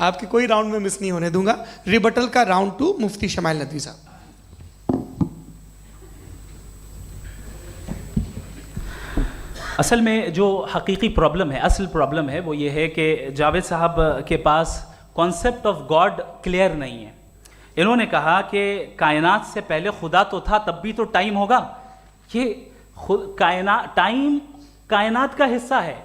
आपके कोई राउंड में मिस नहीं होने दूंगा। रिबटल का राउंड 2, मुफ्ती शमाइल नदवी साहब। असल में जो हकीकी प्रॉब्लम है, असल प्रॉब्लम है वो ये है कि जावेद साहब के पास कॉन्सेप्ट ऑफ गॉड क्लियर नहीं है। इन्होंने कहा कि कायनात से पहले खुदा तो था, तब भी तो टाइम होगा। ये टाइम कायनात का हिस्सा है।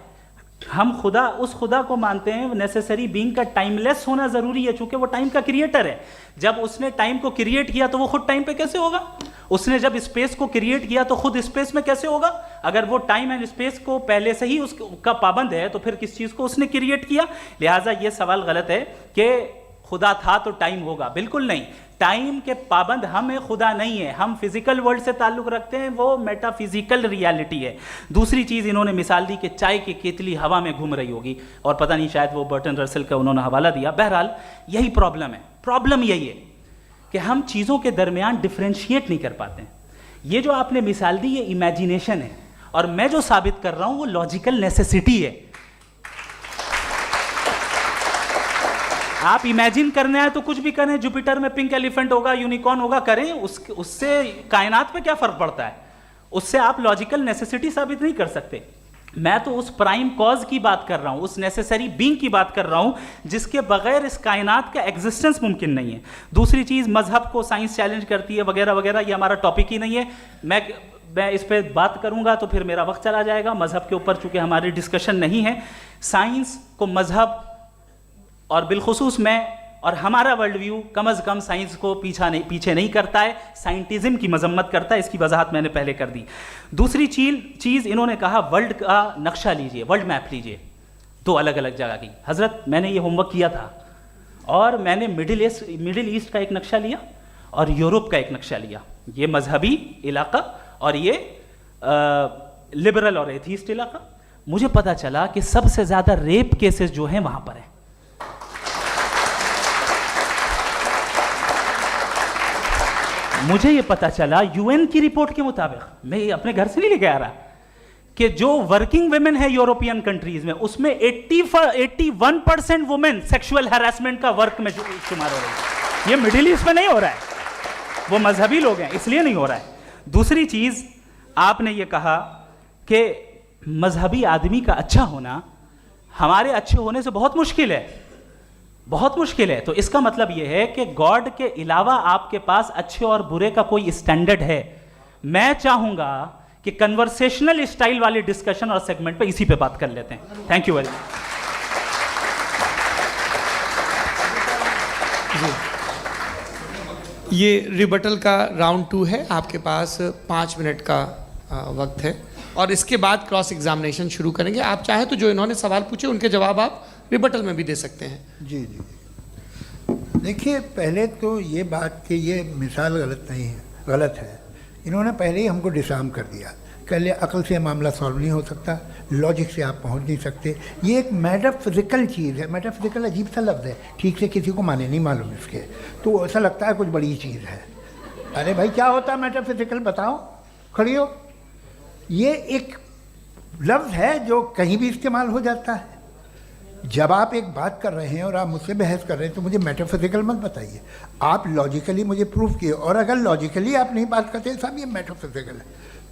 हम खुदा, उस खुदा को मानते हैं, नेसेसरी बीइंग का टाइमलेस होना ज़रूरी है, चूंकि वो टाइम का क्रिएटर है। जब उसने टाइम को क्रिएट किया तो वो खुद टाइम पे कैसे होगा? उसने जब स्पेस को क्रिएट किया तो खुद स्पेस में कैसे होगा? अगर वो टाइम एंड स्पेस को पहले से ही उसका पाबंद है तो फिर किस चीज़ को उसने क्रिएट किया? लिहाजा ये सवाल गलत है कि खुदा था तो टाइम होगा। बिल्कुल नहीं, टाइम के पाबंद हम है, खुदा नहीं है। हम फिजिकल वर्ल्ड से ताल्लुक़ रखते हैं, वो मेटाफिजिकल रियलिटी है। दूसरी चीज़ इन्होंने मिसाल दी कि चाय की केतली हवा में घूम रही होगी, और पता नहीं शायद वो बर्टन रसल का उन्होंने हवाला दिया। बहरहाल यही प्रॉब्लम है। प्रॉब्लम यही है कि हम चीज़ों के दरमियान डिफ्रेंशिएट नहीं कर पाते हैं। ये जो आपने मिसाल दी ये इमेजिनेशन है, और मैं जो साबित कर रहा हूँ वो लॉजिकल नेसेसिटी है। आप इमेजिन करने आए तो कुछ भी करें, जुपिटर में पिंक एलिफेंट होगा, यूनिकॉर्न होगा, करें, उससे कायनात पे क्या फ़र्क पड़ता है? उससे आप लॉजिकल नेसेसिटी साबित नहीं कर सकते। मैं तो उस प्राइम कॉज की बात कर रहा हूं, उस नेसेसरी बीइंग की बात कर रहा हूं जिसके बगैर इस कायनात का एग्जिस्टेंस मुमकिन नहीं है। दूसरी चीज़, मजहब को साइंस चैलेंज करती है वगैरह वगैरह, ये हमारा टॉपिक ही नहीं है। मैं इस पर बात करूंगा तो फिर मेरा वक्त चला जाएगा। मजहब के ऊपर चूंकि हमारी डिस्कशन नहीं है, साइंस को मजहब और बिलखुसूस मैं और हमारा वर्ल्ड व्यू कम अज़ कम साइंस को पीछे नहीं करता है, साइंटिज्म की मजम्मत करता है। इसकी वजाहत मैंने पहले कर दी। दूसरी चीज़ इन्होंने कहा वर्ल्ड का नक्शा लीजिए, वर्ल्ड मैप लीजिए, दो अलग अलग जगह की। हज़रत मैंने ये होमवर्क किया था, और मैंने मिडिल ईस्ट का एक नक्शा लिया और यूरोप का एक नक्शा लिया। ये मजहबी इलाका और ये लिबरल और एथीस्ट इलाका। मुझे पता चला कि सबसे ज़्यादा रेप केसेस जो हैं वहाँ पर हैं। मुझे ये पता चला यूएन की रिपोर्ट के मुताबिक, मैं ये अपने घर से नहीं लेके आ रहा, कि जो वर्किंग वुमेन है यूरोपियन कंट्रीज में, उसमें 81% वुमेन सेक्सुअल हैरेसमेंट का वर्क में शुमार हो रही है। ये मिडिल ईस्ट में नहीं हो रहा है, वो मजहबी लोग हैं इसलिए नहीं हो रहा है। दूसरी चीज, आपने ये कहा कि मजहबी आदमी का अच्छा होना हमारे अच्छे होने से बहुत मुश्किल है, बहुत मुश्किल है। तो इसका मतलब यह है कि गॉड के अलावा आपके पास अच्छे और बुरे का कोई स्टैंडर्ड है। मैं चाहूंगा कि कन्वर्सेशनल स्टाइल वाली डिस्कशन और सेगमेंट पे इसी पे बात कर लेते हैं। Thank you very much. ये रिबटल का राउंड 2 है। आपके पास 5 मिनट का वक्त है, और इसके बाद क्रॉस एग्जामिनेशन शुरू करेंगे। आप चाहे तो जो इन्होंने सवाल पूछे उनके जवाब आप रिबटल में भी दे सकते हैं। जी जी, देखिए, पहले तो ये बात कि ये मिसाल गलत है। इन्होंने पहले ही हमको डिसार्म कर दिया। पहले अकल से मामला सॉल्व नहीं हो सकता, लॉजिक से आप पहुंच नहीं सकते। ये एक मेटाफिजिकल चीज़ है। मेटाफिजिकल अजीब सा लफ्ज़ है, ठीक से किसी को माने नहीं मालूम इसके, तो ऐसा लगता है कुछ बड़ी चीज़ है। अरे भाई, क्या होता है मेटाफिजिकल? बताओ, खड़ी हो। ये एक लफ्ज़ है जो कहीं भी इस्तेमाल हो जाता है। जब आप एक बात कर रहे हैं और आप मुझसे बहस कर रहे हैं तो मुझे मेटाफिजिकल मत बताइए, आप लॉजिकली मुझे प्रूफ किए। और अगर लॉजिकली आप नहीं बात करते साहब ये मेटाफिजिकल है,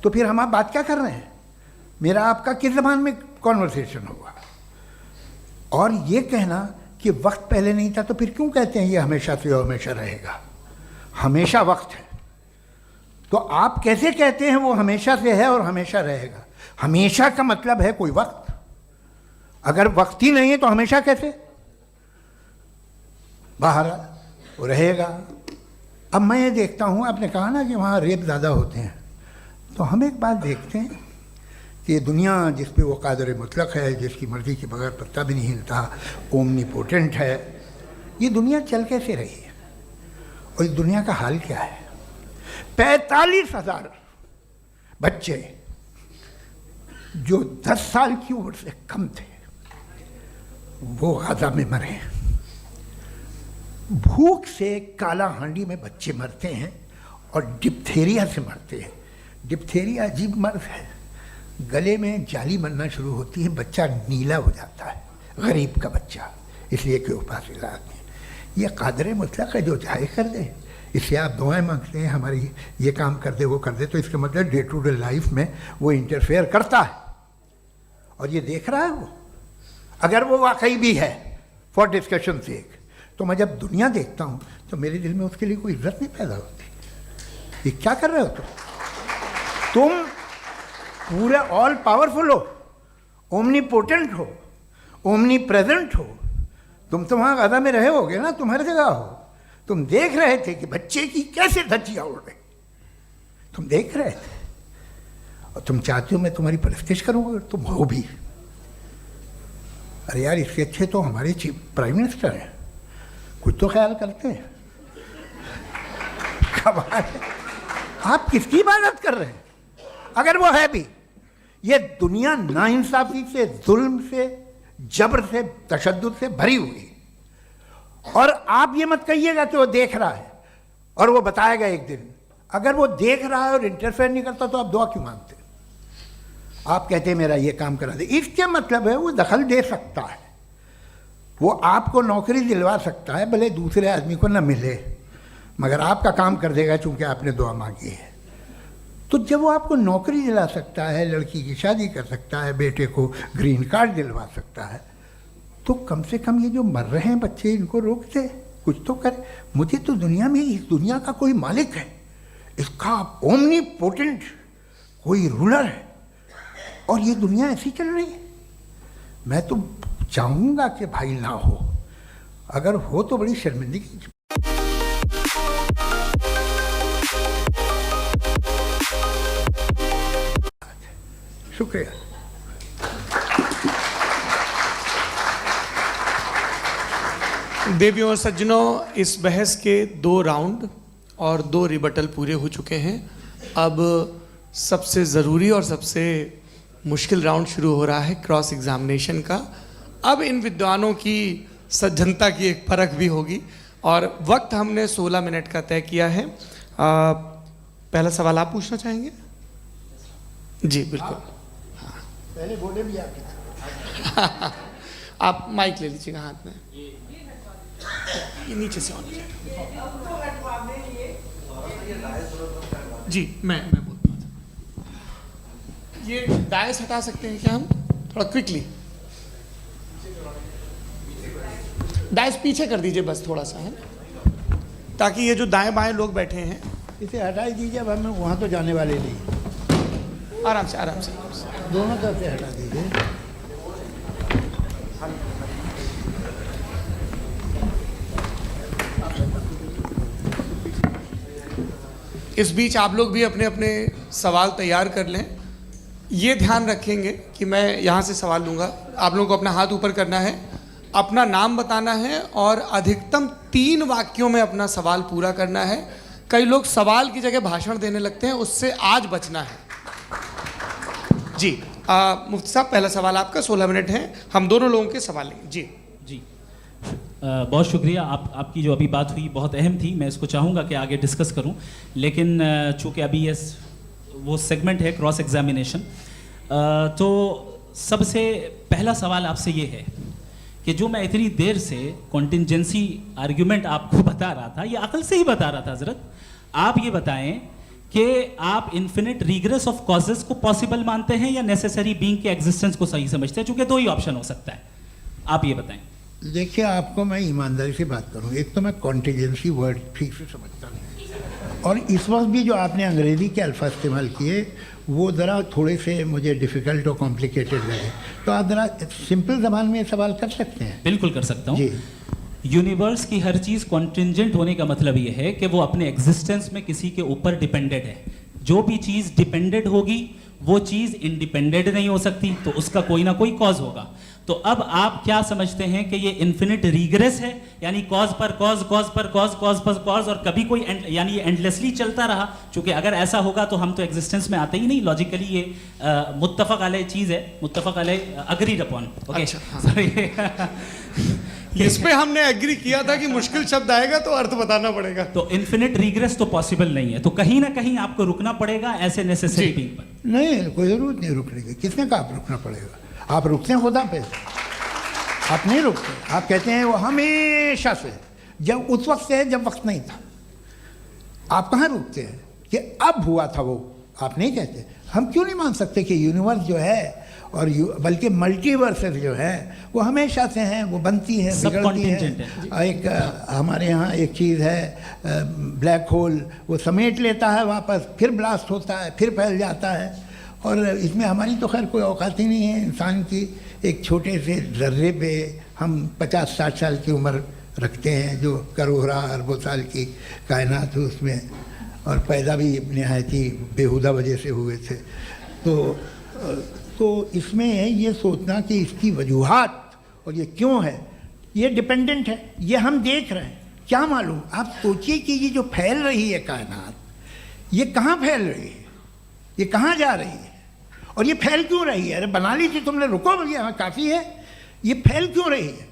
तो फिर हम आप बात क्या कर रहे हैं? मेरा आपका किस ज़बान में कॉन्वर्सेशन होगा? और ये कहना कि वक्त पहले नहीं था, तो फिर क्यों कहते हैं ये हमेशा से और हमेशा रहेगा? हमेशा वक्त है, तो आप कैसे कहते हैं वो हमेशा से है और हमेशा रहेगा? हमेशा का मतलब है कोई वक्त, अगर वक्त ही नहीं है तो हमेशा कैसे? बाहर वो रहेगा। अब मैं ये देखता हूँ, आपने कहा ना कि वहाँ रेप ज़्यादा होते हैं, तो हम एक बात देखते हैं कि ये दुनिया जिस पे वो कादर मुतलक है, जिसकी मर्ज़ी के बगैर पत्ता भी नहीं हिलता, ओमनीपोटेंट है, ये दुनिया चल कैसे रही है? और इस दुनिया का हाल क्या है? 45,000 बच्चे जो 10 साल की उम्र से कम थे वो गाजा में मरे। भूख से काला हांडी में बच्चे मरते हैं और डिप्थेरिया से मरते हैं। डिप्थेरिया अजीब मर्ज है, गले में जाली बनना शुरू होती है, बच्चा नीला हो जाता है, गरीब का बच्चा। इसलिए कि उपासिला आदमी। ये कादर मुतलक है, जो चाहे कर दे। इससे आप दुआएं मांगते हैं हमारी ये काम कर दे वो कर दे, तो इसका मतलब डे टू डे लाइफ में वो इंटरफेयर करता है और ये देख रहा है वो। अगर वो वाकई भी है फॉर डिस्कशन सेक, तो मैं जब दुनिया देखता हूँ तो मेरे दिल में उसके लिए कोई इज्जत नहीं पैदा होती। ये क्या कर रहे हो तुम पूरे ऑल पावरफुल हो, ओमनीपोटेंट हो, ओमनी प्रेजेंट हो। तुम तो वहाँ गाजा में रहे होगे ना, तुम हर जगह हो। तुम देख रहे थे कि बच्चे की कैसे धज्जियाँ उड़ रही, तुम देख रहे थे और तुम चाहते हो मैं तुम्हारी परस्तिश करूँगा, तुम हो भी। अरे यार, इसके अच्छे तो हमारे चीफ प्राइम मिनिस्टर हैं, कुछ तो ख्याल करते हैं। कमाल है, आप किसकी इबादत कर रहे हैं? अगर वो है भी, ये दुनिया नाइंसाफी से, जुल्म से, जबर से, तशद्दुद से भरी हुई। और आप ये मत कहिएगा कि वो देख रहा है और वो बताएगा एक दिन। अगर वो देख रहा है और इंटरफेयर नहीं करता तो आप दुआ क्यों मांगते? आप कहते हैं मेरा ये काम करा दे, इसके मतलब है वो दखल दे सकता है, वो आपको नौकरी दिलवा सकता है, भले दूसरे आदमी को न मिले, मगर आपका काम कर देगा चूंकि आपने दुआ मांगी है। तो जब वो आपको नौकरी दिला सकता है, लड़की की शादी कर सकता है, बेटे को ग्रीन कार्ड दिलवा सकता है, तो कम से कम ये जो मर रहे हैं बच्चे, इनको रोक दे, कुछ तो करे। मुझे तो दुनिया में इस दुनिया का कोई मालिक है, इसका ओमनीपोटेंट कोई रूलर है, और ये दुनिया ऐसी चल रही है। मैं तो चाहूँगा कि भाई ना हो, अगर हो तो बड़ी शर्मिंदगी। शुक्रिया। देवियों और सज्जनों, इस बहस के 2 राउंड और 2 रिबटल पूरे हो चुके हैं। अब सबसे ज़रूरी और सबसे मुश्किल राउंड शुरू हो रहा है, क्रॉस एग्जामिनेशन का। अब इन विद्वानों की सज्जनता की एक परख भी होगी और वक्त हमने 16 मिनट का तय किया है। पहला सवाल आप पूछना चाहेंगे? जी बिल्कुल। पहले बोले भी आप माइक ले लीजिएगा हाथ में, ये नीचे से ऑन जी। मैं बोलता हूँ, ये डायस हटा सकते हैं क्या हम थोड़ा क्विकली? डायस पीछे कर दीजिए बस थोड़ा सा, है ताकि ये जो दाएं बाएं लोग बैठे हैं, इसे हटा ही दीजिए। अब हम वहाँ तो जाने वाले नहीं, आराम से आराम से दोनों तरफ से हटा दीजिए। इस बीच आप लोग भी अपने अपने सवाल तैयार कर लें। ये ध्यान रखेंगे कि मैं यहाँ से सवाल लूँगा, आप लोगों को अपना हाथ ऊपर करना है, अपना नाम बताना है और अधिकतम 3 वाक्यों में अपना सवाल पूरा करना है। कई लोग सवाल की जगह भाषण देने लगते हैं, उससे आज बचना है। जी मुफ्ती साहब, पहला सवाल आपका, 16 मिनट हैं, हम दोनों लोगों के सवाल लेंगे। जी जी बहुत शुक्रिया। आपकी जो अभी बात हुई बहुत अहम थी, मैं इसको चाहूँगा कि आगे डिस्कस करूँ, लेकिन चूँकि अभी ये वो सेगमेंट है क्रॉस एग्जामिनेशन, तो सबसे पहला सवाल आपसे ये है कि जो मैं इतनी देर से कॉन्टिंजेंसी आर्ग्यूमेंट आपको बता रहा था, ये अकल से ही बता रहा था हजरत, आप ये बताएं कि आप इन्फिनिट रिग्रेस ऑफ कॉजेस को पॉसिबल मानते हैं या नेसेसरी बीइंग के एग्जिस्टेंस को सही समझते हैं? चूँकि 2 ही ऑप्शन हो सकता है, आप ये बताएं। देखिए, आपको मैं ईमानदारी से बात करूँ, एक तो मैं कॉन्टिजेंसी वर्ड ठीक से समझता नहीं, और इस वक्त भी जो आपने अंग्रेज़ी के अल्फाज इस्तेमाल किए वो ज़रा थोड़े से मुझे डिफ़िकल्ट और कॉम्प्लिकेटेड लगे, तो आप ज़रा सिंपल ज़बान में सवाल कर सकते हैं? बिल्कुल कर सकता हूँ जी। यूनिवर्स की हर चीज़ कॉन्टिंजेंट होने का मतलब ये है कि वो अपने एग्जिस्टेंस में किसी के ऊपर डिपेंडेड है। जो भी चीज़ डिपेंडेड होगी वो चीज़ इंडिपेंडेंट नहीं हो सकती, तो उसका कोई ना कोई कॉज होगा। तो अब आप क्या समझते हैं कि ये इन्फिनिट रिग्रेस है, यानी कॉज पर कॉज, कॉज पर कॉज, कॉज पर कॉज, और कभी कोई यानी ये एंडलेसली चलता रहा? क्योंकि अगर ऐसा होगा तो हम तो एग्जिस्टेंस में आते ही नहीं। लॉजिकली ये मुत्तफक अलैह चीज़ है, मुत्तफक अलैह, अग्रीड अपॉन। ओके, इस पे हमने एग्री किया था कि मुश्किल शब्द आएगा तो अर्थ बताना पड़ेगा। तो इन्फिनिट रिग्रेस तो पॉसिबल नहीं है, तो कहीं ना कहीं आपको रुकना पड़ेगा ऐसे नेसेसरी बीइंग पर। नहीं, कोई ज़रूरत नहीं रुकने की। किसने कहा आप रुकना पड़ेगा? आप रुकते हैं खुदा पे। आप नहीं रुकते, आप कहते हैं वो हमेशा से, जब उस वक्त से है जब वक्त नहीं था। आप कहाँ रुकते हैं कि अब हुआ था वो, आप नहीं कहते। हम क्यों नहीं मान सकते कि यूनिवर्स जो है और बल्कि मल्टीवर्सेस जो है वो हमेशा से हैं, वो बनती है, बिगड़ती है। एक हमारे यहाँ एक चीज़ है ब्लैक होल, वो समेट लेता है वापस, फिर ब्लास्ट होता है, फिर फैल जाता है। और इसमें हमारी तो खैर कोई औकात ही नहीं है इंसान की। एक छोटे से ज़र्रे पे हम 50-60 साल की उम्र रखते हैं, जो करोड़ों अरबों साल की कायनात है उसमें, और पैदा भी नहायत ही बेहुदा वजह से हुए थे। तो इसमें ये सोचना कि इसकी वजूहात और ये क्यों है, ये डिपेंडेंट है, ये हम देख रहे हैं, क्या मालूम। आप सोचिए कि ये जो फैल रही है कायनात, ये कहाँ फैल रही है, ये कहाँ जा रही है, और ये फैल क्यों रही है। अरे बना ली थी तुमने, रुको भैया, हाँ काफ़ी है। ये फैल क्यों रही है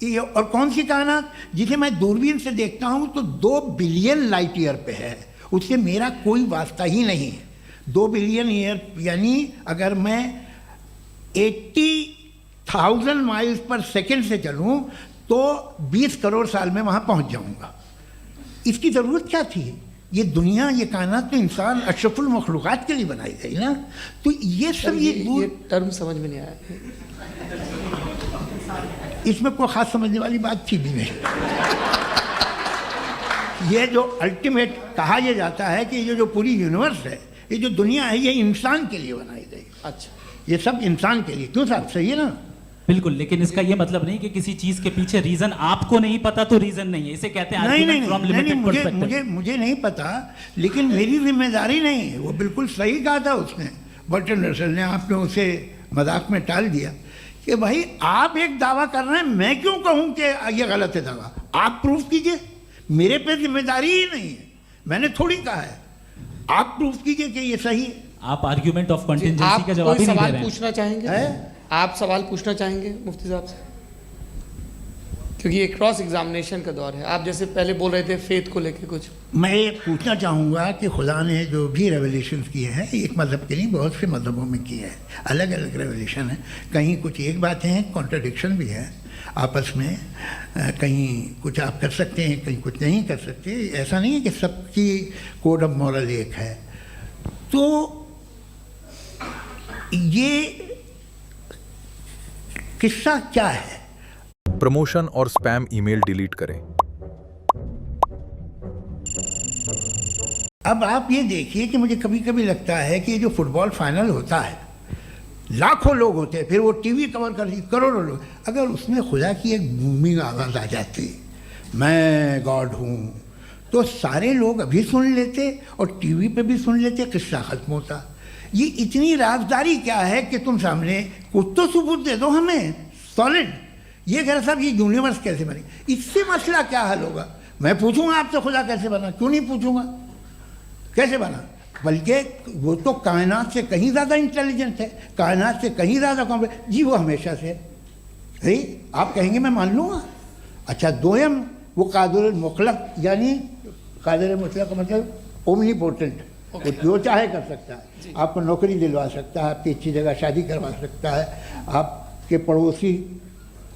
ये, और कौन सी कायनात जिसे मैं दूरबीन से देखता हूँ तो 2 बिलियन लाइट ईयर पे है, उससे मेरा कोई वास्ता ही नहीं है। 2 बिलियन ईयर यानी अगर मैं 80,000 माइल्स पर सेकेंड से चलूँ तो 20 करोड़ साल में वहाँ पहुँच जाऊँगा। इसकी ज़रूरत क्या थी। ये दुनिया, ये कायनात तो इंसान अशरफुल मखलूक़ात के लिए बनाई गई ना। तो ये सब ये टर्म समझ में नहीं आया, इसमें कोई ख़ास समझने वाली बात थी भी नहीं। ये जो अल्टीमेट कहा यह जाता है कि ये जो पूरी यूनिवर्स है, ये जो दुनिया है, ये इंसान के लिए बनाई गई। अच्छा, ये सब इंसान के लिए, क्यों साहब, सही है ना। बिल्कुल, लेकिन इसका ये मतलब नहीं कि किसी चीज के पीछे रीजन आपको नहीं पता तो रीजन नहीं है, इसे कहते हैं नहीं, मुझे नहीं पता, लेकिन मेरी जिम्मेदारी नहीं है। वो बिल्कुल सही कहा था उसने, बर्टन रसल ने, आपने उसे मजाक में टाल दिया कि भाई आप एक दावा कर रहे हैं, मैं क्यों कहूँ कि ये गलत है दावा, आप प्रूफ कीजिए, मेरे पे जिम्मेदारी ही नहीं है, मैंने थोड़ी कहा है, आप प्रूफ कीजिए कि ये सही है। आप आर्ग्यूमेंट ऑफ कंटिजेंसी का जवाब ही नहीं दे रहे हैं। पूछना चाहेंगे आप सवाल पूछना चाहेंगे मुफ्ती साहब से, क्योंकि ये क्रॉस एग्जामिनेशन का दौर है। आप जैसे पहले बोल रहे थे फेथ को लेके कुछ, मैं ये पूछना चाहूँगा कि खुदा ने जो भी रेवलेशन किए हैं, एक मज़हब के नहीं बहुत से मज़हबों में किए हैं, अलग अलग रेवलेशन है। कहीं कुछ एक बातें हैं, कॉन्ट्रडिक्शन भी है आपस में, कहीं कुछ आप कर सकते हैं, कहीं कुछ नहीं कर सकते। ऐसा नहीं है कि सबकी कोड ऑफ मॉरल एक है। तो ये किस्सा क्या है। प्रमोशन और स्पैम ईमेल डिलीट करें। अब आप ये देखिए कि मुझे कभी कभी लगता है कि जो फुटबॉल फाइनल होता है, लाखों लोग होते हैं, फिर वो टीवी कवर कर करोड़ों लोग, अगर उसमें खुदा की एक बूमिंग आवाज़ आ जाती, मैं गॉड हूँ, तो सारे लोग अभी सुन लेते और टीवी पे भी सुन लेते, किस्सा ख़त्म होता। ये इतनी राजदारी क्या है कि तुम सामने कुछ तो सबूत दे दो हमें सॉलिड। ये कह रहा साहब ये यूनिवर्स कैसे बनी, इससे मसला क्या हल होगा। मैं पूछूंगा आपसे खुदा कैसे बना, क्यों नहीं पूछूंगा कैसे बना, बल्कि वो तो कायनात से कहीं ज़्यादा इंटेलिजेंट है, कायनात से कहीं ज़्यादा कॉम्प्लेक्स। जी वो हमेशा से है, आप कहेंगे मैं मान लूँगा। अच्छा, दोयम वो कादिर मुतलक, यानी कादिर मुतलक का मतलब ओमनीपोटेंट, वो जो चाहे कर सकता है, आपको नौकरी दिलवा सकता है, आपकी अच्छी जगह शादी करवा सकता है, आपके पड़ोसी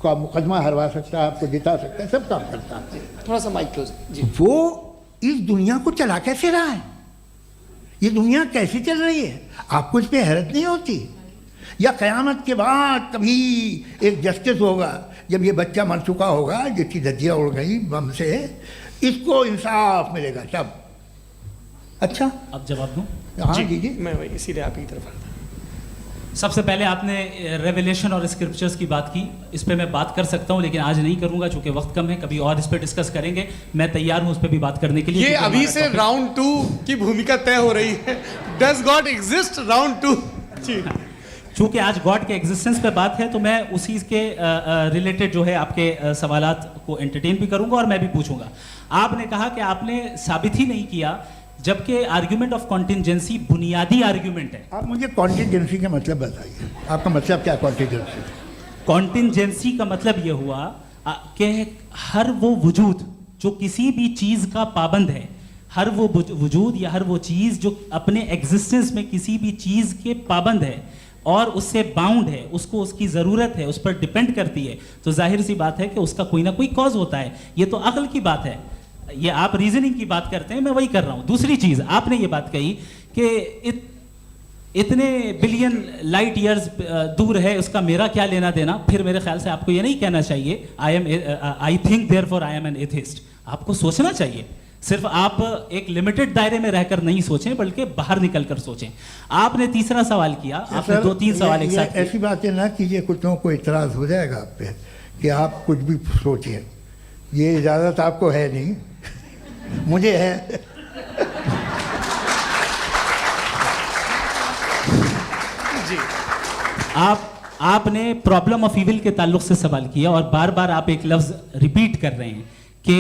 का मुकदमा हरवा सकता है, आपको जिता सकता है, सब काम करता है। थोड़ा सा माइक क्लोज जी। वो इस दुनिया को चला कैसे रहा है, ये दुनिया कैसे चल रही है, आपको इस पर हैरत नहीं होती। या क़यामत के बाद कभी एक जस्टिस होगा, जब ये बच्चा मर चुका होगा, जिसकी धज्जियाँ उड़ गई बम से, इसको इंसाफ मिलेगा तब। अच्छा, अब जवाब दूं? हाँ जी, मैं वही इसीलिए आप ही की तरफ आता। सबसे पहले आपने रेवलेशन और स्क्रिप्चर्स की बात की, इस पे मैं बात कर सकता हूं, लेकिन आज नहीं करूंगा चूंकि वक्त कम है, कभी और इस पे डिस्कस करेंगे। मैं तैयार हूं उस पे भी बात करने के लिए। ये अभी से राउंड 2 की भूमिका तय हो रही है। डज गॉड एग्जिस्ट राउंड 2 जी। चूंकि आज गॉड के एग्जिस्टेंस पे बात है, तो मैं उसी के रिलेटेड जो है आपके सवालात को एंटरटेन भी करूंगा और मैं भी पूछूंगा। आपने कहा कि आपने साबित ही नहीं किया, जबकि आर्ग्यूमेंट ऑफ कॉन्टिजेंसी बुनियादी आर्ग्यूमेंट है। आप मुझे कॉन्टिजेंसी का मतलब बताइए, आपका मतलब क्या कॉन्टिजेंसी? कॉन्टिजेंसी का मतलब यह हुआ कि हर वो वजूद जो किसी भी चीज़ का पाबंद है, हर वो वजूद या हर वो चीज़ जो अपने एग्जिस्टेंस में किसी भी चीज़ के पाबंद है, और उससे बाउंड है, उसको उसकी ज़रूरत है, उस पर डिपेंड करती है, तो जाहिर सी बात है कि उसका कोई ना कोई कॉज होता है। ये तो अक्ल की बात है, ये आप रीजनिंग की बात करते हैं, मैं वही कर रहा हूँ। दूसरी चीज़ आपने ये बात कही कि इतने बिलियन लाइट ईयर्स दूर है, उसका मेरा क्या लेना देना। फिर मेरे ख्याल से आपको ये नहीं कहना चाहिए I think therefore I am an atheist. आपको सोचना चाहिए, सिर्फ आप एक लिमिटेड दायरे में रहकर नहीं सोचें, बल्कि बाहर निकलकर सोचें। आपने तीसरा सवाल किया, आपने 2-3 सवाल एक साथ। ऐसी बातें ना कीजिए, कुछ को इतराज हो जाएगा आप पे कि आप कुछ भी सोचिए। ये इजाज़त आपको है नहीं, मुझे है। जी, आपने प्रॉब्लम ऑफ इविल के ताल्लुक से सवाल किया और बार बार आप एक लफ्ज रिपीट कर रहे हैं कि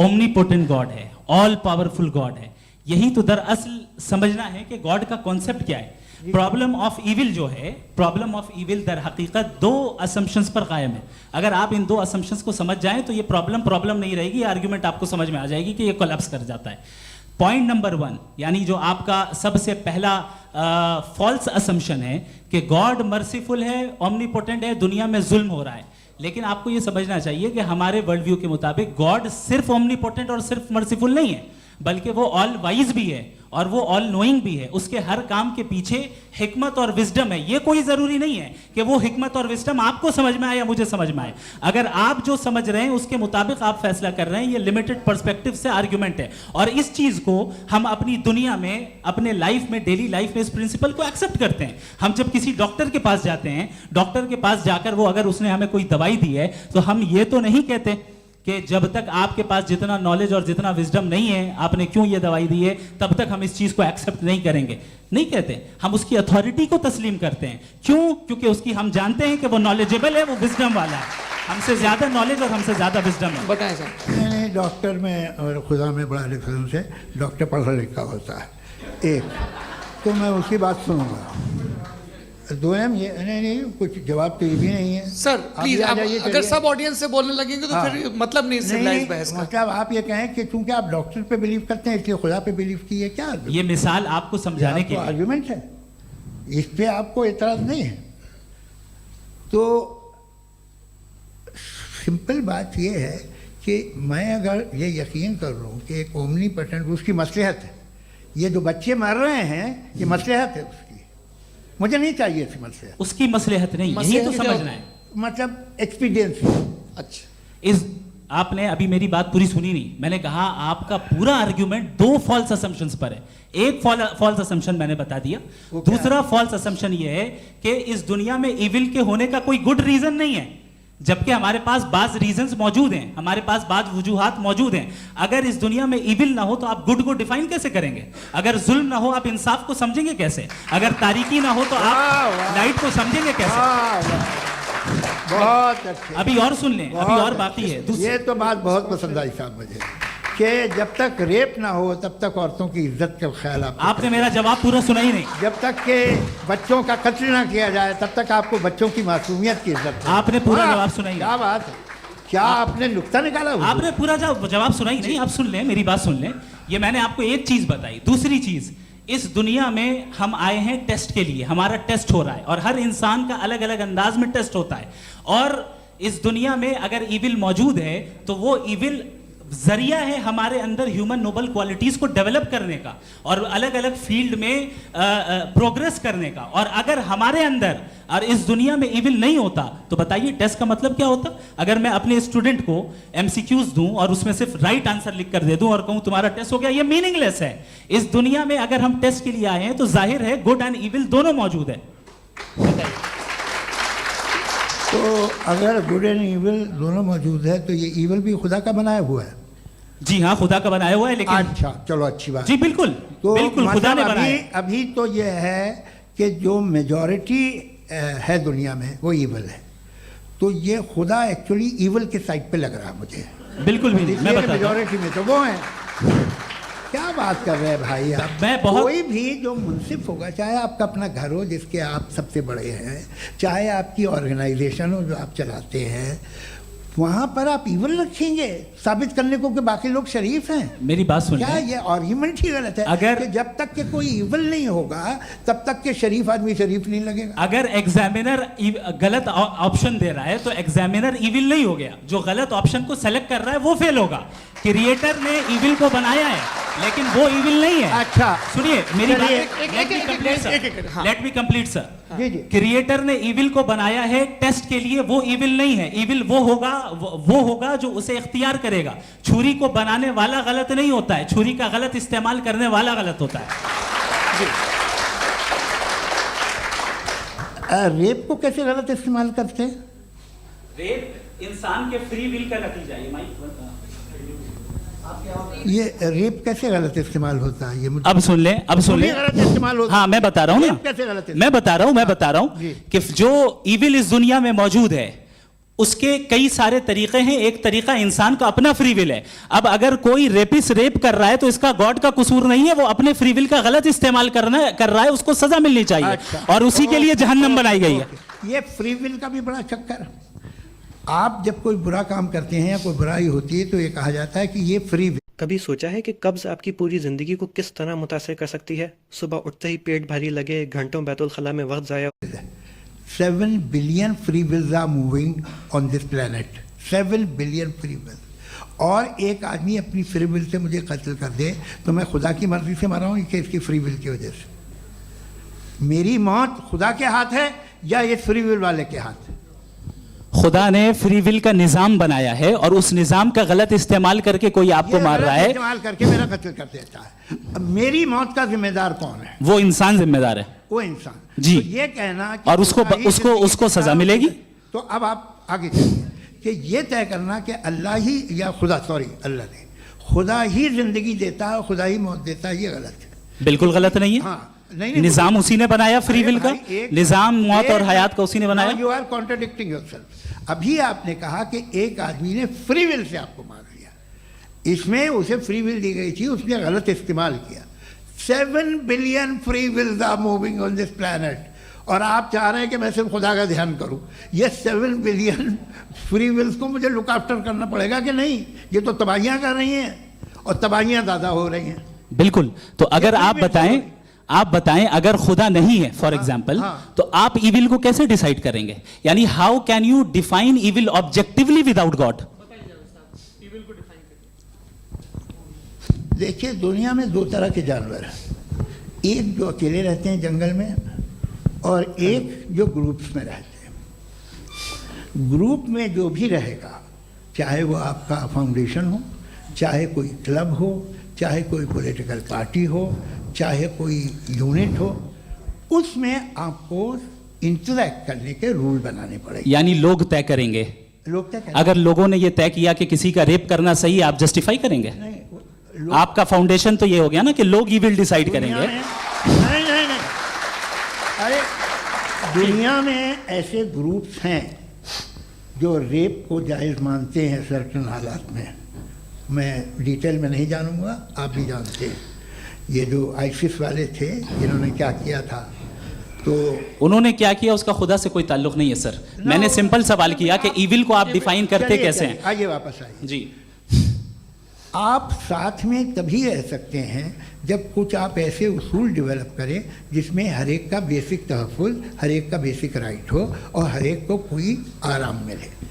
ओमनीपोटेंट गॉड है, ऑल पावरफुल गॉड है। यही तो दरअसल समझना है कि गॉड का कॉन्सेप्ट क्या है। प्रॉब्लम ऑफ इविल जो है, प्रॉब्लम ऑफ इविल दर हकीकत 2 असम्पशंस पर कायम है। अगर आप इन 2 असम्पशंस को समझ जाएं तो ये प्रॉब्लम नहीं रहेगी, आर्ग्यूमेंट आपको समझ में आ जाएगी कि ये कोलैप्स कर जाता है। पॉइंट नंबर 1, यानी जो आपका सबसे पहला फॉल्स असम्पशन है कि गॉड मर्सीफुल है, ओमनीपोटेंट है, दुनिया में जुल्म हो रहा है। लेकिन आपको ये समझना चाहिए कि हमारे वर्ल्ड व्यू के मुताबिक गॉड सिर्फ ओमनीपोटेंट और सिर्फ मर्सीफुल नहीं है, बल्कि वो ऑल वाइज भी है और वो ऑल नोइंग भी है। उसके हर काम के पीछे हिकमत और विजडम है। ये कोई जरूरी नहीं है कि वो हिकमत और विजडम आपको समझ में आए या मुझे समझ में आए। अगर आप जो समझ रहे हैं उसके मुताबिक आप फैसला कर रहे हैं, ये लिमिटेड पर्सपेक्टिव से आर्ग्यूमेंट है। और इस चीज को हम अपनी दुनिया में, अपने लाइफ में, डेली लाइफ में इस प्रिंसिपल को एक्सेप्ट करते हैं। हम जब किसी डॉक्टर के पास जाते हैं, डॉक्टर के पास जाकर वो अगर उसने हमें कोई दवाई दी है तो हम ये तो नहीं कहते कि जब तक आपके पास जितना नॉलेज और जितना विजडम नहीं है, आपने क्यों ये दवाई दी है, तब तक हम इस चीज को एक्सेप्ट नहीं करेंगे। नहीं कहते, हम उसकी अथॉरिटी को तस्लीम करते हैं। क्यों? क्योंकि उसकी हम जानते हैं कि वो नॉलेजेबल है, वो विजडम वाला है, हमसे ज्यादा नॉलेज और हमसे ज्यादा विजडम है। बताएं सर। नहीं, डॉक्टर में और खुदा में बड़ा डिफरेंस है। डॉक्टर पढ़ा लिखा होता है, एक तो मैं उसकी बात सुनूंगा। 2 ये नहीं, कुछ जवाब तो ये भी नहीं है सर। प्लीज, आप अगर सब ऑडियंस से बोलने लगेंगे तो फिर मतलब नहीं सिविलाइज्ड बहस का। मतलब आप ये कहें कि चूंकि आप डॉक्टर पे बिलीव करते हैं इसलिए खुदा पे बिलीव किए, क्या ये मिसाल आपको समझाने के लिए आर्गुमेंट है, इस पे आपको एतराज नहीं है। तो सिंपल बात ये है कि मैं अगर ये यकीन कर लूँ कि एक ओमनीपोटेंट, उसकी मसलहत है, ये जो बच्चे मर रहे हैं ये मसलहत है उसकी, मुझे नहीं चाहिए थी मसलहत। उसकी मसलहत नहीं, यही तो समझना है, मतलब एक्सपीरियंस। अच्छा, इस आपने अभी मेरी बात पूरी सुनी नहीं। मैंने कहा आपका पूरा आर्ग्यूमेंट 2 फॉल्स असम्पशंस पर है। एक फॉल्स असम्पशन मैंने बता दिया, दूसरा फॉल्स असम्पशन ये है कि इस दुनिया में इविल के होने का कोई गुड रीजन नहीं है, जबकि हमारे पास बाज रीजंस मौजूद हैं, हमारे पास बाज वजूहात मौजूद हैं। अगर इस दुनिया में इविल ना हो तो आप गुड को डिफाइन कैसे करेंगे? अगर जुल्म ना हो आप इंसाफ को समझेंगे कैसे? अगर तारीकी ना हो तो आप लाइट को समझेंगे कैसे? बहुत अच्छे। अभी और सुन लें, अभी और बाकी है। ये तो बात बहुत पसंद आई साहब मुझे कि जब तक रेप ना हो तब तक औरतों की इज्जत का ख्याल आपने मेरा जवाब पूरा सुना ही नहीं। जब तक के बच्चों का कत्ल ना किया जाए तब तक आपको बच्चों की मासूमियत की इज्जत। आपने पूरा जवाब सुना ही नहीं। क्या बात है, क्या आपने नुक्ता निकाला? आपने पूरा जवाब सुना ही नहीं। आप सुन लें, मेरी बात सुन लें। ये मैंने आपको एक चीज बताई। दूसरी चीज, इस दुनिया में हम आए हैं टेस्ट के लिए, हमारा टेस्ट हो रहा है और हर इंसान का अलग अलग अंदाज में टेस्ट होता है। और इस दुनिया में अगर इविल मौजूद है तो वो इविल जरिया है हमारे अंदर ह्यूमन नोबल क्वालिटीज को डेवलप करने का और अलग अलग फील्ड में प्रोग्रेस करने का। और अगर हमारे अंदर और इस दुनिया में इविल नहीं होता तो बताइए टेस्ट का मतलब क्या होता? अगर मैं अपने स्टूडेंट को एमसीक्यूज दूं और उसमें सिर्फ राइट आंसर लिख कर दे दूं और कहूं तुम्हारा टेस्ट हो गया, ये मीनिंगलेस है। इस दुनिया में अगर हम टेस्ट के लिए आए हैं तो जाहिर है गुड एंड इविल दोनों मौजूद है। तो अगर गुड एंड इविल दोनों मौजूद है तो ये इविल भी खुदा का बनाया हुआ है? जी हाँ, खुदा का बनाया हुआ है। लेकिन अच्छा, चलो अच्छी बात। जी बिल्कुल, तो बिल्कुल खुदा ने बनाया। अभी तो ये है कि जो मेजॉरिटी है दुनिया में वो इविल है, तो ये खुदा एक्चुअली इविल के साइड पे लग रहा है मुझे। बिल्कुल भी नहीं, मैं बताता हूं। मेजॉरिटी में तो वो है। क्या बात कर रहे हैं भाई आप? कोई भी जो मुंसिफ होगा, चाहे आपका अपना घर हो जिसके आप सबसे बड़े हैं, चाहे आपकी ऑर्गेनाइजेशन हो जो आप चलाते हैं, वहाँ पर आप इवल रखेंगे साबित करने को कि बाकी लोग शरीफ हैं? मेरी बात सुन क्या लें। ये आर्ग्यूमेंट ही गलत है? अगर- कि जब तक के कोई इवल नहीं होगा तब तक के शरीफ आदमी शरीफ नहीं लगेगा। अगर एग्जामिनर गलत ऑप्शन दे रहा है तो एग्जामिनर इविल नहीं हो गया, जो गलत ऑप्शन को सेलेक्ट कर रहा है वो फेल होगा। क्रिएटर ने इविल को बनाया है लेकिन वो इविल नहीं है। अच्छा। सुनिए मेरी बात, चलिए, let me complete sir, let me complete sir. जी जी। क्रिएटर ने इविल को बनाया है टेस्ट के लिए, वो इविल नहीं है। इविल वो होगा जो उसे इख्तियार करेगा। छुरी को बनाने वाला गलत नहीं होता है, छुरी का गलत इस्तेमाल करने वाला गलत होता है। रेप को कैसे गलत इस्तेमाल करते हैं? रेप इंसान के फ्री विल का नतीजा है। ये रेप कैसे गलत इस्तेमाल होता है? ये मुझे अब सुन लें, अब सुन लें। गलत इस्तेमाल होता है। हाँ मैं बता रहा हूँ ना, रेप कैसे गलत इस्तेमाल? मैं बता रहा हूँ जी। कि जो इविल इस दुनिया में मौजूद है उसके कई सारे तरीके हैं। एक तरीका इंसान का अपना फ्री विल है। अब अगर कोई रेपिस्ट रेप कर रहा है तो इसका गॉड का कसूर नहीं है, वो अपने फ्री विल का गलत इस्तेमाल कर रहा है, उसको सजा मिलनी चाहिए। अच्छा। और उसी के लिए जहन्नम बनाई गई है। ये फ्री विल का भी बड़ा चक्कर। आप जब कोई बुरा काम करते हैं या कोई बुराई होती है तो ये कहा जाता है कि ये फ्री विल। कभी सोचा है कि कब्ज़ आपकी पूरी ज़िंदगी को किस तरह मुतासर कर सकती है? सुबह उठते ही पेट भारी लगे, घंटों बैतुल खला में वक्त ज़ाया। 7 billion free wills are moving on this planet. 7 billion free wills. और एक आदमी अपनी फ्री विल से मुझे कत्ल कर दे तो मैं खुदा की मर्जी से मरा हूँ कि इसकी फ्री विल की वजह से? मेरी मौत खुदा के हाथ है या ये फ्री विल वाले के हाथ है? खुदा ने फ्री विल का निजाम बनाया है और उस निजाम का गलत इस्तेमाल करके कोई आपको ये मार गलत रहा है, इस्तेमाल करके मेरा कत्ल कर देता है। अब मेरी मौत का जिम्मेदार कौन है? वो इंसान जिम्मेदार है। वो इंसान। जी। तो ये कहना कि और उसको खुदा ही जिंदगी उसको सजा का- मिलेगी। तो अब आप आगे चलिए कि ये तय करना कि अल्लाह ही या खुदा, सॉरी अल्लाह ने, खुदा ही जिंदगी देता है, खुदा ही मौत देता है, ये गलत है। बिल्कुल गलत नहीं है। हाँ, नहीं, निजाम उसी ने बनाया फ्री विल का, निजाम मौत और हयात का उसी ने बनाया। You are contradicting yourself. अभी आपने कहा कि एक आदमी ने फ्री विल से आपको मार दिया, इसमें उसे फ्री विल दी गई थी, उसने गलत इस्तेमाल किया। 7 billion free wills are moving on this planet, और आप चाह रहे हैं कि मैं सिर्फ खुदा का ध्यान करूं। ये 7 billion फ्री विल्स को मुझे लुक आफ्टर करना पड़ेगा कि नहीं? ये तो तबाहियां कर रही हैं और तबाहियां ज़्यादा हो रही हैं। बिल्कुल। तो अगर आप बताएं अगर खुदा नहीं है फॉर एग्जाम्पल, हाँ। तो आप इविल को कैसे डिसाइड करेंगे? यानी how can you define evil objectively without God? देखिए, दुनिया में 2 तरह के जानवर हैं। एक जो अकेले रहते हैं जंगल में, और एक जो ग्रुप्स में रहते हैं। ग्रुप में जो भी रहेगा, चाहे वो आपका फाउंडेशन हो, चाहे कोई क्लब हो, चाहे कोई पॉलिटिकल पार्टी हो, चाहे कोई यूनिट हो, उसमें आपको इंटरैक्ट करने के रूल बनाने पड़ेंगे। यानी लोग तय करेंगे। लोग तय करेंगे। अगर लोगों ने ये तय किया कि किसी का रेप करना सही है, आप जस्टिफाई करेंगे? नहीं, आपका फाउंडेशन तो ये हो गया ना कि लोग ही विल डिसाइड दुनिया करेंगे। में- नहीं, अरे दुनिया में ऐसे ग्रुप्स हैं जो रेप को जायज़ मानते हैं सर्टन हालात में। मैं डिटेल में नहीं जानूंगा, आप भी जानते हैं। ये जो आईसिस वाले थे, इन्होंने क्या किया था, तो उन्होंने क्या किया उसका खुदा से कोई ताल्लुक नहीं है सर। मैंने सिंपल सवाल किया कि इविल को आप डिफाइन करते चलिए, कैसे चलिए, हैं? आइए वापस आइए। जी। आप साथ में तभी रह सकते हैं जब कुछ आप ऐसे उसूल डेवलप करें जिसमें हर एक का बेसिक तहफ़्फ़ुज़, हर एक का बेसिक राइट हो और हर एक को कोई आराम मिले।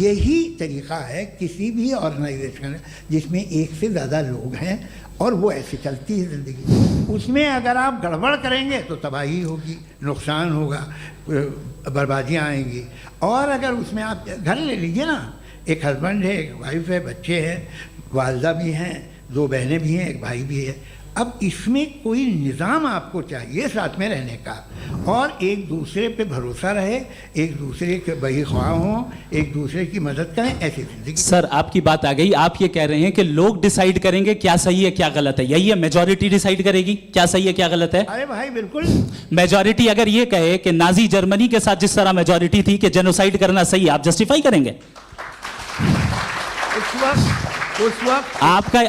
यही तरीक़ा है किसी भी ऑर्गेनाइजेशन जिसमें एक से ज़्यादा लोग हैं और वो ऐसे चलती है ज़िंदगी। उसमें अगर आप गड़बड़ करेंगे तो तबाही होगी, नुकसान होगा, बर्बादियाँ आएंगी। और अगर उसमें आप घर ले लीजिए ना, एक हस्बैंड है, एक वाइफ है, बच्चे हैं, वालदा भी हैं, 2 बहनें भी हैं, एक भाई भी है। अब इसमें कोई निज़ाम आपको चाहिए साथ में रहने का, और एक दूसरे पे भरोसा रहे, एक दूसरे के बही ख्वाह हों, एक दूसरे की मदद करें, ऐसी जिंदगी। सर आपकी बात आ गई। आप ये कह रहे हैं कि लोग डिसाइड करेंगे क्या सही है क्या गलत है, यही है? मेजॉरिटी डिसाइड करेगी क्या सही है क्या गलत है? अरे भाई बिल्कुल। मेजॉरिटी अगर ये कहे कि नाजी जर्मनी के साथ जिस तरह मेजॉरिटी थी कि जेनोसाइड करना सही है, आप जस्टिफाई करेंगे? उस वक्त उस वक्त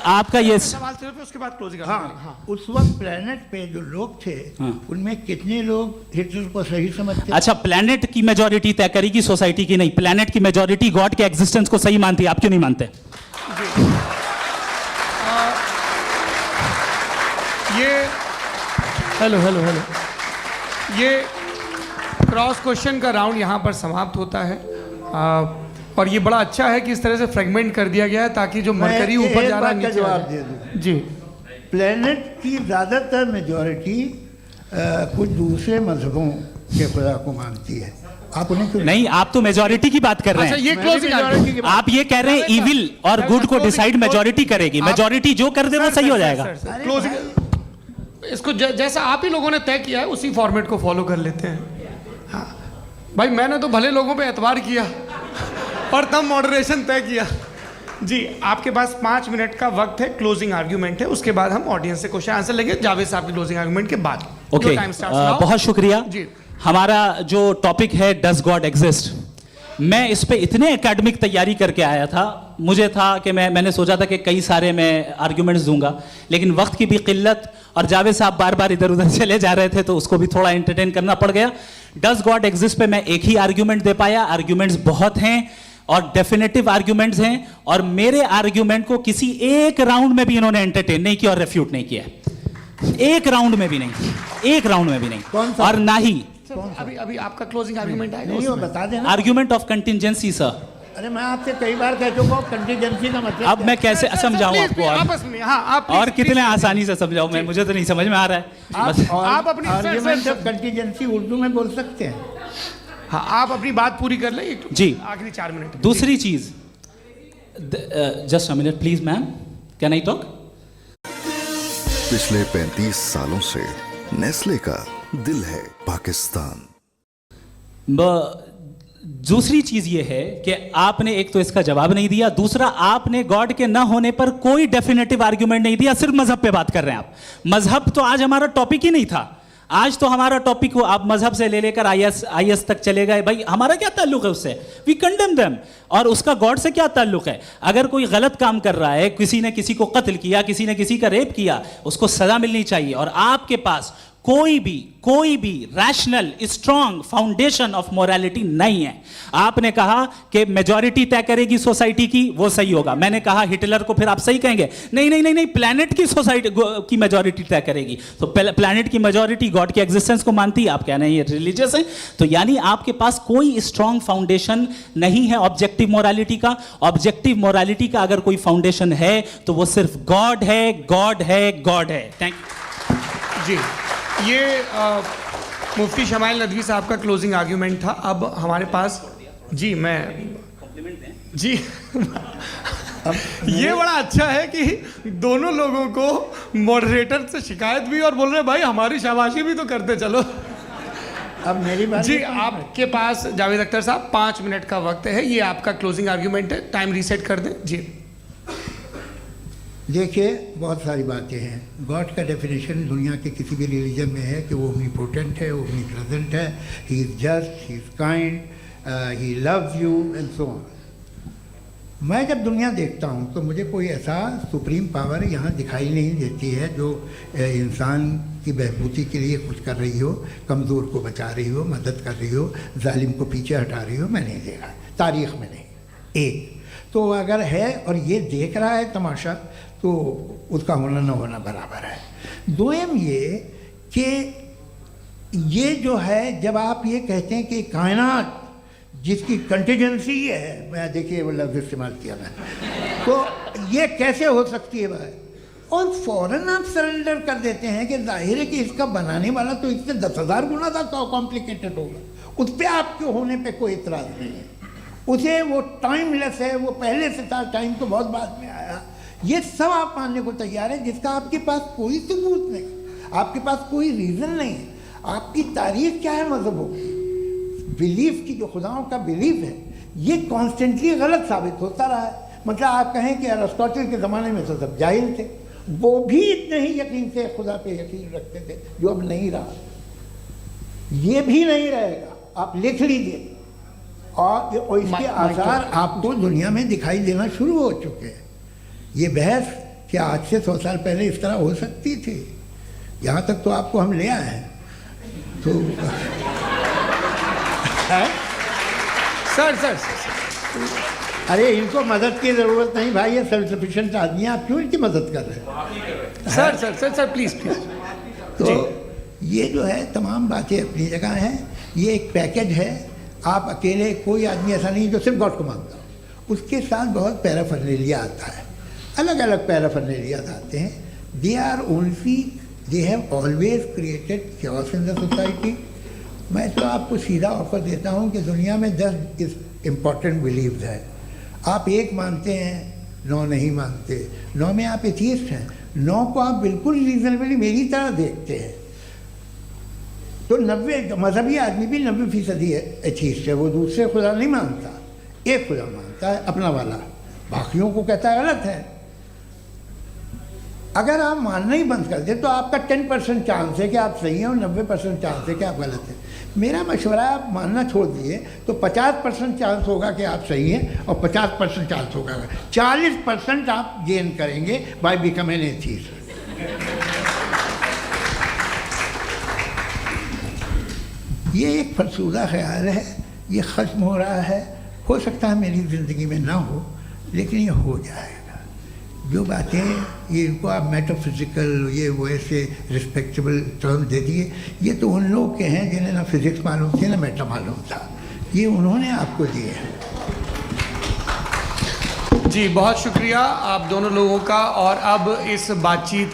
आपका ये सवाल सिर्फ उसके बाद क्लोजिंग। हाँ, उस वक्त प्लेनेट पे जो लोग थे उनमें कितने लोग हिटलर को सही समझते? अच्छा, प्लेनेट की मेजॉरिटी तय करेगी, सोसाइटी की नहीं। प्लेनेट की मेजॉरिटी गॉड के एग्जिस्टेंस को सही मानती है, आप क्यों नहीं मानते? ये हेलो ये क्रॉस क्वेश्चन का राउंड यहाँ पर समाप्त होता है। और ये बड़ा अच्छा है कि इस तरह से फ्रेगमेंट कर दिया गया है ताकि जो मरकरी ऊपर जा रहा है नीचे जवाब आ दे जाए। दूं। जी, प्लेनेट की ज़्यादातर मेजॉरिटी कुछ दूसरे मजहबों के खुदा को मानती है। आप उन्हें क्यों नहीं, आप तो मेजॉरिटी की बात कर रहे अच्छा, हैं। ये क्लोजिंग majority की बात- आप ये कह रहे हैं इविल और गुड को डिसाइड मेजॉरिटी करेगी। मेजॉरिटी जो कर दे वो सही हो जाएगा। क्लोजिंग इसको जैसा आप ही लोगों ने तय किया है उसी फॉर्मेट को फॉलो कर लेते हैं। हाँ भाई, मैंने तो भले लोगों पे एतबार किया और तब मॉडरेशन तय किया। जी, आपके पास 5 मिनट का वक्त है, क्लोजिंग आर्ग्यूमेंट है, उसके बाद हम ऑडियंस से क्वेश्चन आंसर लेंगे जावेद साहब की क्लोजिंग आर्ग्यूमेंट के बाद। ओके, बहुत शुक्रिया। जी, हमारा जो टॉपिक है डज गॉड एग्जिस्ट, मैं इस पे इतने एकेडमिक तैयारी करके आया था। मुझे था कि मैंने सोचा था कि कई सारे मैं आर्ग्यूमेंट्स दूंगा, लेकिन वक्त की भी किल्लत और जावेद साहब बार बार इधर उधर चले जा रहे थे तो उसको भी थोड़ा एंटरटेन करना पड़ गया। डज गॉड एग्जिस्ट पे मैं एक ही आर्ग्यूमेंट दे पाया। आर्ग्यूमेंट्स बहुत हैं और डेफिनेटिव आर्ग्यूमेंट्स हैं, और मेरे आर्ग्यूमेंट को किसी एक राउंड में भी इन्होंने एंटरटेन नहीं किया और रेफ्यूट नहीं किया। एक राउंड में भी नहीं, और ना ही अभी आपका क्लोजिंग आर्ग्यूमेंट आएगा। नहीं, वो बता देना। Argument of contingency sir. अरे मैं आपसे कई बार कह चुका हूँ कंटीजेंसी का मतलब अब मैं कैसे समझाऊं आपको? और कितने आसानी से समझाऊं मैं? मुझे तो नहीं समझ में आ रहा है। बस आप अपनी आर्ग्यूमेंट ऑफ कंटीजेंसी उर्दू में बोल सकते हैं। हाँ, आप अपनी बात पूरी कर लें जी, आखिरी 4 मिनट। दूसरी चीज, just a minute please ma'am, can I talk? पिछले 35 सालों से नेस्ले का दिल है पाकिस्तान। दूसरी चीज ये है कि आपने एक तो इसका जवाब नहीं दिया, दूसरा आपने गॉड के ना होने पर कोई डेफिनेटिव आर्ग्यूमेंट नहीं दिया। सिर्फ मजहब पे बात कर रहे हैं आप। मजहब तो आज हमारा टॉपिक ही नहीं था। आज तो हमारा टॉपिक हो, आप मजहब से ले लेकर आईएस तक चले गए। भाई हमारा क्या ताल्लुक है उससे? We condemn them. और उसका गॉड से क्या ताल्लुक है? अगर कोई गलत काम कर रहा है, किसी ने किसी को कत्ल किया, किसी ने किसी का रेप किया, उसको सजा मिलनी चाहिए। और आपके पास कोई भी rational strong foundation of morality नहीं है। आपने कहा कि मेजॉरिटी तय करेगी सोसाइटी की, वो सही होगा। मैंने कहा हिटलर को फिर आप सही कहेंगे, नहीं, प्लैनेट की सोसाइटी की मेजॉरिटी तय करेगी। तो प्लैनेट की मेजॉरिटी गॉड के एग्जिस्टेंस को मानती है, आप कह रहे हैं ये रिलीजियस है। तो यानी आपके पास कोई स्ट्रॉन्ग फाउंडेशन नहीं है ऑब्जेक्टिव मोरालिटी का। ऑब्जेक्टिव मोरालिटी का अगर कोई फाउंडेशन है तो वो सिर्फ गॉड है। थैंक यू जी। ये मुफ्ती शमाइल नदवी साहब का क्लोजिंग आर्ग्यूमेंट था। अब हमारे पास जी ये बड़ा अच्छा है कि दोनों लोगों को मॉडरेटर से शिकायत भी और बोल रहे हैं भाई हमारी शाबाशी भी तो करते चलो। अब मेरी बात जी, आपके पास जावेद अख्तर साहब 5 मिनट का वक्त है। ये आपका क्लोजिंग आर्ग्यूमेंट है, टाइम रीसेट कर दें। जी देखिए, बहुत सारी बातें हैं। गॉड का डेफिनेशन दुनिया के किसी भी रिलीजन में है कि वो ओमनीपोटेंट है, ओमनीप्रेजेंट है, he is just, he is kind, he loves you and so on. मैं जब दुनिया देखता हूँ तो मुझे कोई ऐसा सुप्रीम पावर यहाँ दिखाई नहीं देती है जो इंसान की बहबूदी के लिए कुछ कर रही हो, कमज़ोर को बचा रही हो, मदद कर रही हो, जालिम को पीछे हटा रही हो। मैं नहीं देखा, तारीख़ में नहीं। एक तो अगर है और ये देख रहा है तमाशा, तो उसका होना न होना बराबर है। दोयम ये कि ये जो है, जब आप ये कहते हैं कि कायनात जिसकी कंटीजेंसी है, मैं देखिए वो लफ्ज़ इस्तेमाल किया मैं, तो ये कैसे हो सकती है भाई? और फ़ौरन आप सरेंडर कर देते हैं कि जाहिर है कि इसका बनाने वाला तो इससे 10,000 गुना था कॉम्प्लिकेटेड होगा। उस पर आपके होने पे कोई इतराज़ नहीं है। उसे वो टाइमलेस है, वो पहले से था, टाइम तो बहुत बाद में आया। ये सब आप मानने को तैयार हैं जिसका आपके पास कोई सबूत नहीं, आपके पास कोई रीज़न नहीं है। आपकी तारीख क्या है मज़हबों की? बिलीफ की, जो खुदाओं का बिलीफ है, ये कॉन्स्टेंटली गलत साबित होता रहा है। मतलब आप कहें कि अरिस्टोटल के ज़माने में तो सब जाहिल थे, वो भी इतने ही यकीन से खुदा पे यकीन रखते थे, जो अब नहीं रहा। ये भी नहीं रहेगा, आप लिख लीजिए। और इसके आसार आपको दुनिया में दिखाई देना शुरू हो चुके हैं। ये बहस क्या आज से 100 साल पहले इस तरह हो सकती थी? यहाँ तक तो आपको हम ले आए हैं। तो है? सर अरे इनको मदद की ज़रूरत नहीं भाई, ये सेल्फ सफिशिएंट आदमी है, आप क्यों इनकी मदद कर रहे हैं? सर प्लीज़ तो ये जो है तमाम बातें अपनी जगह हैं। ये एक पैकेज है। आप अकेले, कोई आदमी ऐसा नहीं जो सिर्फ गॉड को मानता हो, उसके साथ बहुत पैराफर्नेलिया आता है, अलग अलग पैराफर्नेलियाज आते हैं। They have always created chaos in the society. मैं तो आपको सीधा ऑफर देता हूँ कि दुनिया में 10 इम्पॉर्टेंट बिलीव्स है। आप 1 मानते हैं, 9 नहीं मानते, 9 में आप एथियस्ट हैं, 9 को आप बिल्कुल रीजनेबली मेरी तरह देखते हैं। तो 90 मजहबी आदमी भी 90% एथियस्ट है। वो दूसरे खुदा नहीं मानता, एक खुदा मानता है अपना वाला, बाकियों को कहता है गलत है। अगर आप मानना ही बंद कर दें तो आपका 10% चांस है कि आप सही हैं और 90% चांस है कि आप गलत हैं। मेरा मशवरा है आप मानना छोड़ दिए तो 50% चांस होगा कि आप सही हैं और 50% चांस होगा, 40% आप गेन करेंगे बाय बिकमिंग एन एथियस्ट। ये एक फरसूदा ख्याल है, ये ख़त्म हो रहा है। हो सकता है मेरी ज़िंदगी में ना हो, लेकिन ये हो जाएगा। जो बातें ये इनको आप मेटाफिज़िकल ये वो ऐसे रिस्पेक्टेबल टर्म दे दिए, ये तो उन लोग के हैं जिन्हें ना फिज़िक्स मालूम थी ना मेटा मालूम था, ये उन्होंने आपको दिए हैं। जी बहुत शुक्रिया आप दोनों लोगों का। और अब इस बातचीत